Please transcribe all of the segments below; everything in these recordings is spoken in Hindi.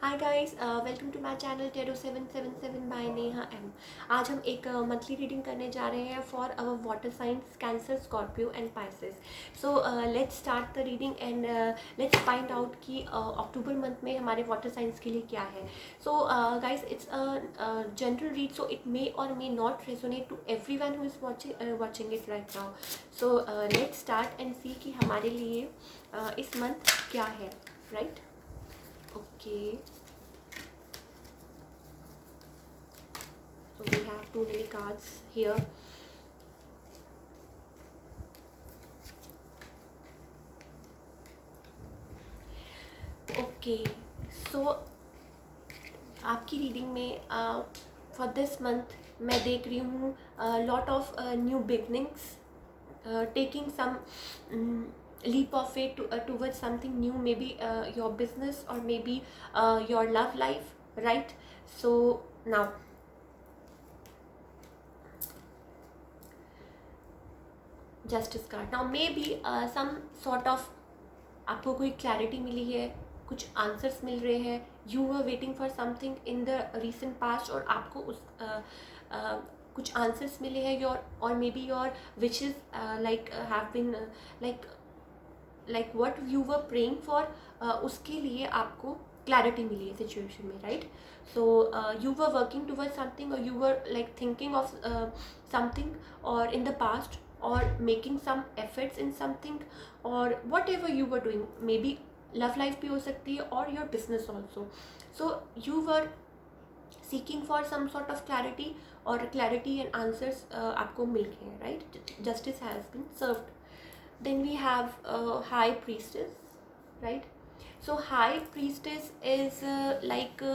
Hi guys, welcome to my channel tarot 777 by Neha M. आज हम एक मंथली रीडिंग करने जा रहे हैं for our water signs Cancer, Scorpio and Pisces. So let's start the reading and let's find out कि अक्टूबर मंथ में हमारे वाटर साइंस के लिए क्या है। So guys, it's a general read, so it may or may not resonate to everyone who is watching it right now. So let's start and see कि हमारे लिए इस मंथ क्या है, right? Okay, so we have too many cards here. Okay, so आपकी रीडिंग में फॉर दिस मंथ मैं देख रही हूँ lot of new beginnings, taking some leap of faith towards something new, maybe your business or maybe your love life, right? So now justice card, now maybe some sort of आपको कोई क्लैरिटी मिली है, कुछ आंसर्स मिल रहे हैं, you were waiting for something in the recent past और आपको उस कुछ आंसर्स मिले हैं, your or maybe your wishes like have been like what you were praying for, उसके लिए आपको क्लैरिटी मिली है सिचुएशन में, right? So you were working toward something और you were like thinking of something और in the past or making some efforts in something or whatever you were doing, maybe love life भी हो सकती है और your business also. So you were seeking for some sort of clarity और clarity and answers आपको मिल गए हैं, right? Justice has been served. Then we have high priestess, right? So high priestess is like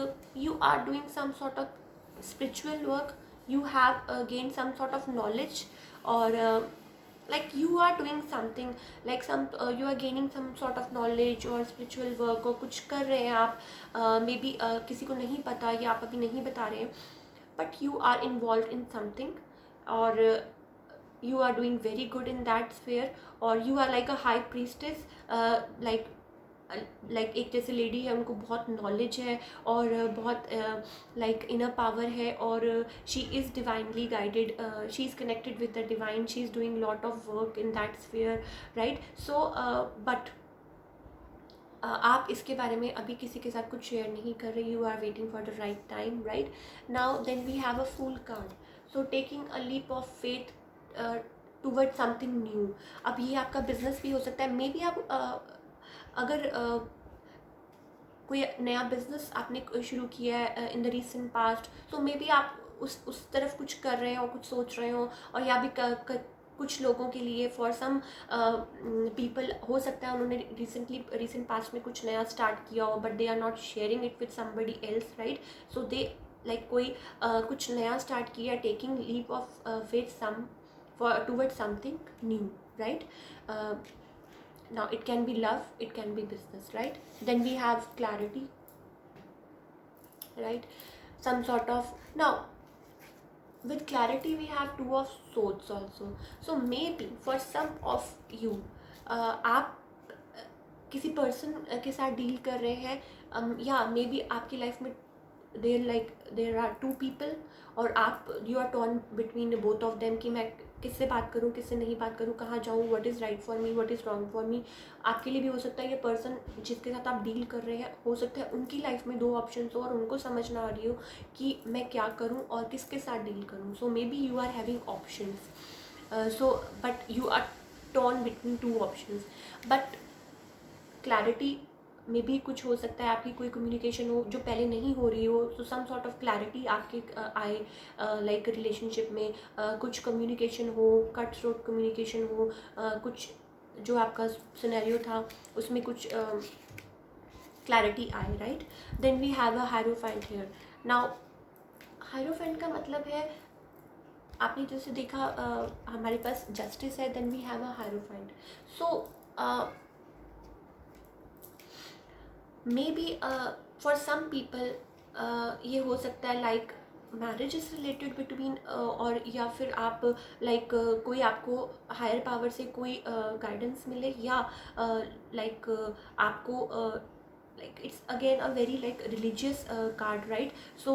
you are doing some sort of spiritual work, you have gained some sort of knowledge or like you are doing something like some you are gaining some sort of knowledge or spiritual work और कुछ कर रहे हैं आप, मे बी किसी को नहीं पता या आप अभी नहीं बता रहे हैं, but you are involved in something और you are doing very good in that sphere or you are like a high priestess, like एक जैसे लेडी है, उनको बहुत नॉलेज है और बहुत लाइक इनर पावर है और she is divinely guided, she is connected with the divine, she is doing lot of work in that sphere, right? So but आप इसके बारे में अभी किसी के साथ कुछ शेयर नहीं कर रहे, you are waiting for the right time, right? Now then we have a fool card, so taking a leap of faith toward something new. अब ये आपका बिजनेस भी हो सकता है, मे बी आप अगर कोई नया बिजनेस आपने शुरू किया है इन द रिसेंट पास्ट, तो मे बी आप उस तरफ कुछ कर रहे हो, कुछ सोच रहे हो, और या भी कुछ लोगों के लिए फॉर सम पीपल हो सकता है उन्होंने रिसेंट पास्ट में कुछ नया स्टार्ट किया हो but they are not sharing it with somebody else, right? So they like कोई कुछ नया स्टार्ट किया, taking leap of faith some for toward something new, right? Now it can be love, it can be business, right? Then we have clarity, right? Some sort of, now with clarity we have two of swords also. So maybe for some of you आप किसी पर्सन के साथ डील कर रहे हैं, या मे बी आपकी लाइफ में देर आर टू पीपल और आप you are torn between both of them कि मैं किससे बात करूं, किससे नहीं बात करूं, कहाँ जाऊं, what is right for me, what is wrong for me. आपके लिए भी हो सकता है ये पर्सन जिसके साथ आप डील कर रहे हैं, हो सकता है उनकी लाइफ में दो ऑप्शंस हो और उनको समझ ना आ रही हो कि मैं क्या करूं और किसके साथ डील करूं। So may be you are having options, so but you are torn between two options, but clarity में भी कुछ हो सकता है, आपकी कोई कम्युनिकेशन हो जो पहले नहीं हो रही हो, तो सम सॉर्ट ऑफ क्लैरिटी आपके आए लाइक रिलेशनशिप में, कुछ कम्युनिकेशन हो, कट थ्रोट कम्युनिकेशन हो, कुछ जो आपका सिनेरियो था उसमें कुछ क्लैरिटी आए, right? Then we have a hierophant here. Now hierophant का मतलब है, आपने जैसे देखा हमारे पास जस्टिस है, then we have a hierophant. So may be for some people ये हो सकता है like marriage is related between, और या फिर आप लाइक कोई आपको हायर पावर से कोई गाइडेंस मिले, या लाइक आपको like it's again a very like religious card, right? So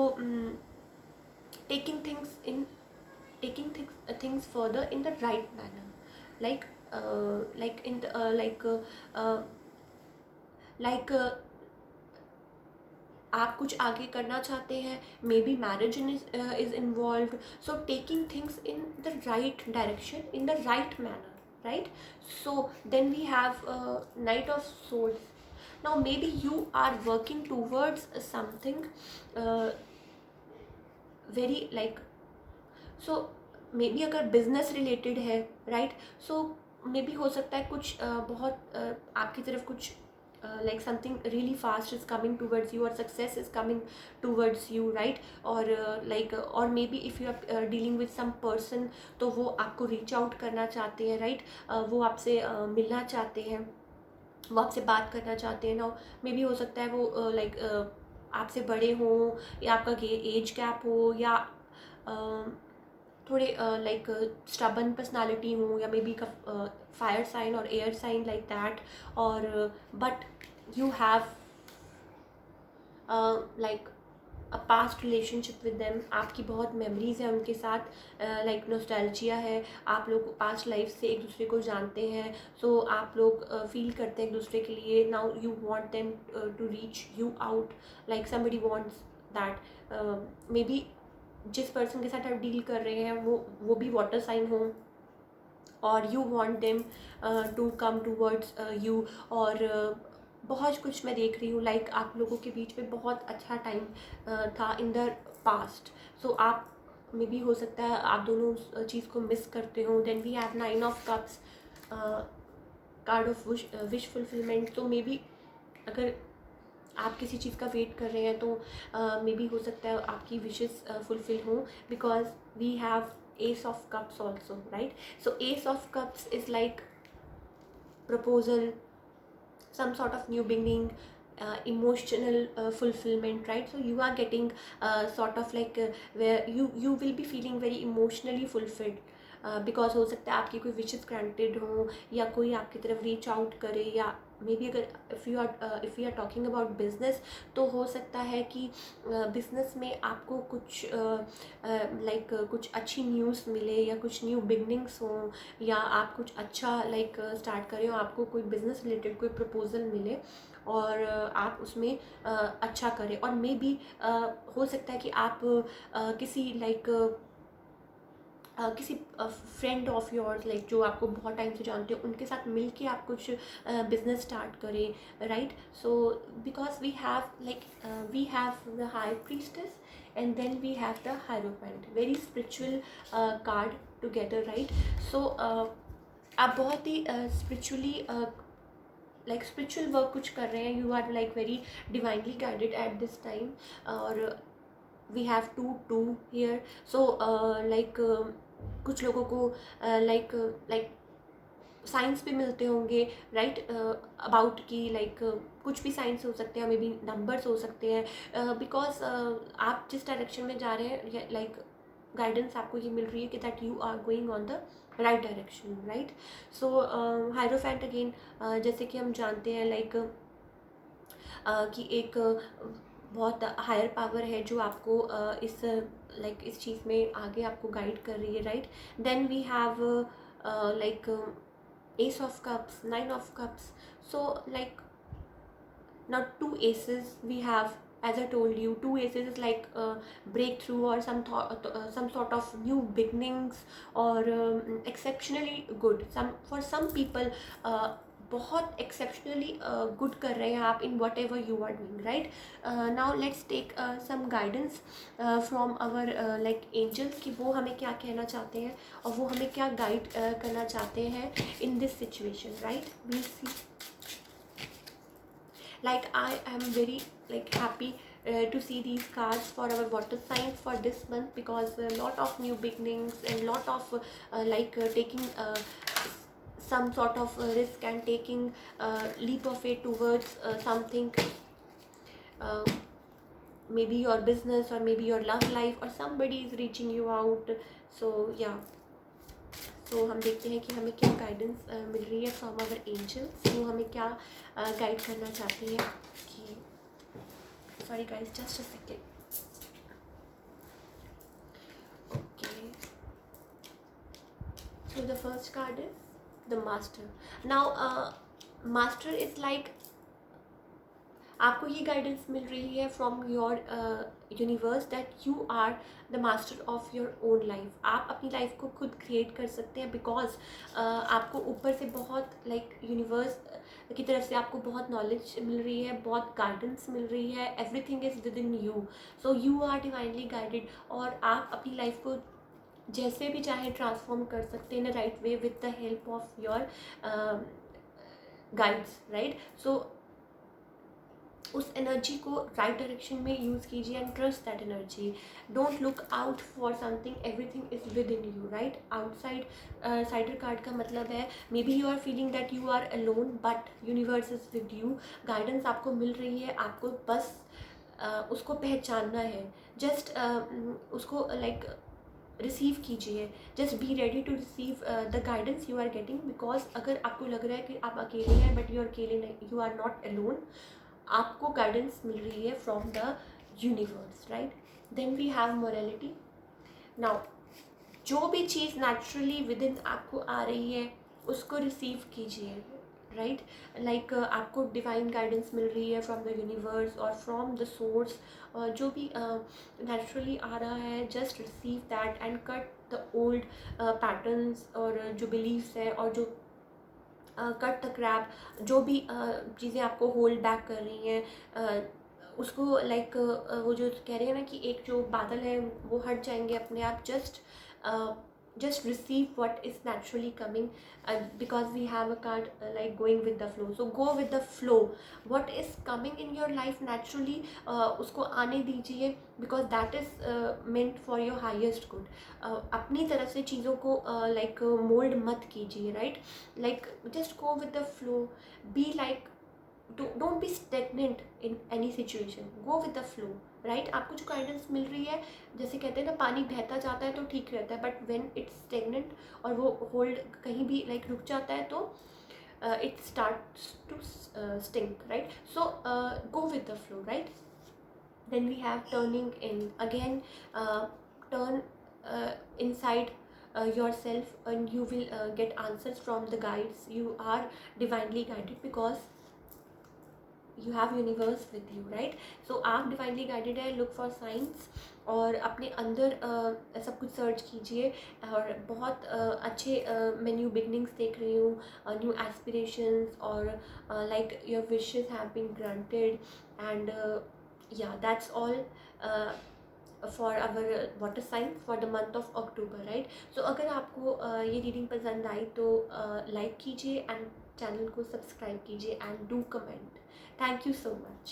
taking things in taking things further in the right manner, like in the uh, like आप कुछ आगे करना चाहते हैं, may be marriage is involve, so taking things in the right direction in the right manner, right? So then we have knight of swords. Now maybe you are working towards something very like, so may be अगर बिजनेस रिलेटेड है, राइट? सो मे बी हो सकता है कुछ बहुत आपकी तरफ कुछ like something really fast is coming towards you, or success is coming towards you, right? or or maybe if you are dealing with some person, तो वो आपको reach out करना चाहते हैं, right? वो आपसे मिलना चाहते हैं, वो आपसे बात करना चाहते हैं. नाउ मे बी हो सकता है वो आपसे बड़े हों, या आपका एज गैप हो, या थोड़े लाइक स्टबन पर्सनालिटी हो, या मे बी फायर साइन और एयर साइन लाइक दैट. और but you have like a past relationship with them, आपकी बहुत मेमोरीज हैं उनके साथ, लाइक नोस्टैल्जिया है, आप लोग पास्ट लाइफ से एक दूसरे को जानते हैं, सो आप लोग फील करते हैं एक दूसरे के लिए. Now you want them to reach you out, like somebody wants that. May be जिस पर्सन के साथ आप डील कर रहे हैं वो भी वाटर साइन हो, और you want them to come towards you. और बहुत कुछ मैं देख रही हूँ, लाइक आप लोगों के बीच में बहुत अच्छा टाइम था इन द पास्ट. सो आप मे बी हो सकता है आप दोनों उस चीज़ को मिस करते हो. Then we have 9 of cups, card of wish fulfilment. तो मे बी अगर आप किसी चीज़ का वेट कर रहे हैं, तो मे बी हो सकता है आपकी विशेस फुलफिल हो, because we have ace of cups also, right? So ace of cups is like proposal, some sort of new beginning, emotional fulfillment, right? So you are getting sort of like where you will be feeling very emotionally fulfilled, because हो सकता है आपकी कोई विशेस ग्रांटेड हो, या कोई आपकी तरफ रीच आउट करे, या मे बी अगर if you are talking about business, तो हो सकता है कि बिजनेस में आपको कुछ लाइक कुछ अच्छी न्यूज़ मिले, या कुछ न्यू बिगनिंग्स हों, या आप कुछ अच्छा लाइक स्टार्ट करें, और आपको कोई बिजनेस रिलेटेड कोई प्रपोजल मिले, और आप उसमें अच्छा करें. और मे बी हो सकता है कि आप किसी लाइक किसी फ्रेंड ऑफ योर्स, लाइक जो आपको बहुत टाइम से जानते हो, उनके साथ मिल के आप कुछ बिजनेस स्टार्ट करें, right? So because we have the high priestess, and then we have the hierophant, very spiritual card together, right? So आप बहुत ही स्पिरिचुअली लाइक स्पिरिचुअल वर्क कुछ कर रहे हैं, you are like very divinely guided at this time. और we have two here. So like कुछ लोगों को लाइक साइंस भी मिलते होंगे, राइट? अबाउट कि लाइक कुछ भी साइंस हो सकते हैं, मे बी नंबर्स हो सकते हैं, बिकॉज आप जिस डायरेक्शन में जा रहे हैं, लाइक गाइडेंस आपको ये मिल रही है कि that you are going on the right direction, right? So hierophant again, जैसे कि हम जानते हैं लाइक कि एक बहुत हायर पावर है जो आपको इस लाइक इस चीज़ में आगे आपको गाइड कर रही है, right? Then we have like ace of cups, 9 of cups. So like not 2 aces we have, as I told you, 2 aces is like breakthrough, or some sort of new beginnings, or exceptionally good. For some people बहुत एक्सेप्शनली गुड कर रहे हैं आप in whatever you are doing, right? Now let's take some guidance from our like angels, कि वो हमें क्या कहना चाहते हैं, और वो हमें क्या गाइड करना चाहते हैं in this situation, right? We see, like I am very like happy to see these cards for our water signs for this month, because a lot of new beginnings, and lot of taking some sort of risk, and taking leap of faith towards something, uh, maybe your business, or maybe your love life, or somebody is reaching you out. So yeah, सो हम देखते हैं कि हमें क्या गाइडेंस मिल रही है फ्रॉम आवर एंजल्स। वो हमें क्या गाइड करना चाहती है कि sorry guys, just a second. Okay, so the first card is the master. Now master is like आपको ये गाइडेंस मिल रही है from your universe that you are the master of your own life. आप अपनी लाइफ को खुद क्रिएट कर सकते हैं बिकॉज आपको ऊपर से बहुत लाइक यूनिवर्स की तरफ से आपको बहुत नॉलेज मिल रही है, बहुत गाइडेंस मिल रही है। Everything is within you, so you are divinely guided और आप अपनी लाइफ को जैसे भी चाहे ट्रांसफॉर्म कर सकते हैं in a right way with the help of your guides, right. So उस एनर्जी को राइट डायरेक्शन में यूज़ कीजिए and trust that energy. Don't look out for something, everything is within you, right. Outside साइडर कार्ड का मतलब है maybe you are feeling that you are alone but universe is with you. Guidance आपको मिल रही है, आपको बस उसको पहचानना है। जस्ट उसको लाइक रिसीव कीजिए, just be ready to receive the guidance you are getting. Because अगर आपको लग रहा है कि आप अकेले हैं बट यू आर अकेले नहीं, यू आर नॉट अलोन। आपको गाइडेंस मिल रही है from the universe, right. Then we have morality. Now जो भी चीज़ नेचुरली विद इन आपको आ रही है उसको रिसीव कीजिए, राइट। लाइक आपको डिवाइन गाइडेंस मिल रही है फ्रॉम द यूनिवर्स और फ्रॉम द सोर्स। जो भी नेचुरली आ रहा है just receive that and cut the old patterns और जो बिलीव्स है और जो कट द क्रैप, जो भी चीज़ें आपको होल्ड बैक कर रही हैं उसको लाइक वो जो कह रहे हैं ना कि एक जो बादल है वो हट जाएंगे अपने आप। Just receive what is naturally coming because we have a card like going with the flow, so go with the flow. What is coming in your life naturally उसको आने दीजिए because that is meant for your highest good. अपनी तरफ से चीज़ों को लाइक मोल्ड मत कीजिए, right. Like just go with the flow, be like don't be stagnant in any situation, go with the flow, right. आपको जो गाइडेंस मिल रही है, जैसे कहते हैं ना पानी बहता जाता है तो ठीक रहता है बट व्हेन इट्स स्टेगनेंट और वो होल्ड कहीं भी लाइक रुक जाता है तो it starts to stink, right. So go with the flow, right. Then we have turning in again, turn inside yourself and you will get answers from the guides. You are divinely guided because you have universe with you, right. So आप डिवाइनली गाइडेड है, लुक फॉर साइंस और अपने अंदर सब कुछ सर्च कीजिए और बहुत अच्छे मैं न्यू बिगनिंग्स देख रही हूँ, न्यू एस्पिरेशंस और like your wishes have been granted and yeah that's all for our water sign for the month of October, right. So अगर आपको ये रीडिंग पसंद आई तो लाइक कीजिए एंड चैनल को सब्सक्राइब कीजिए and do comment. Thank you so much.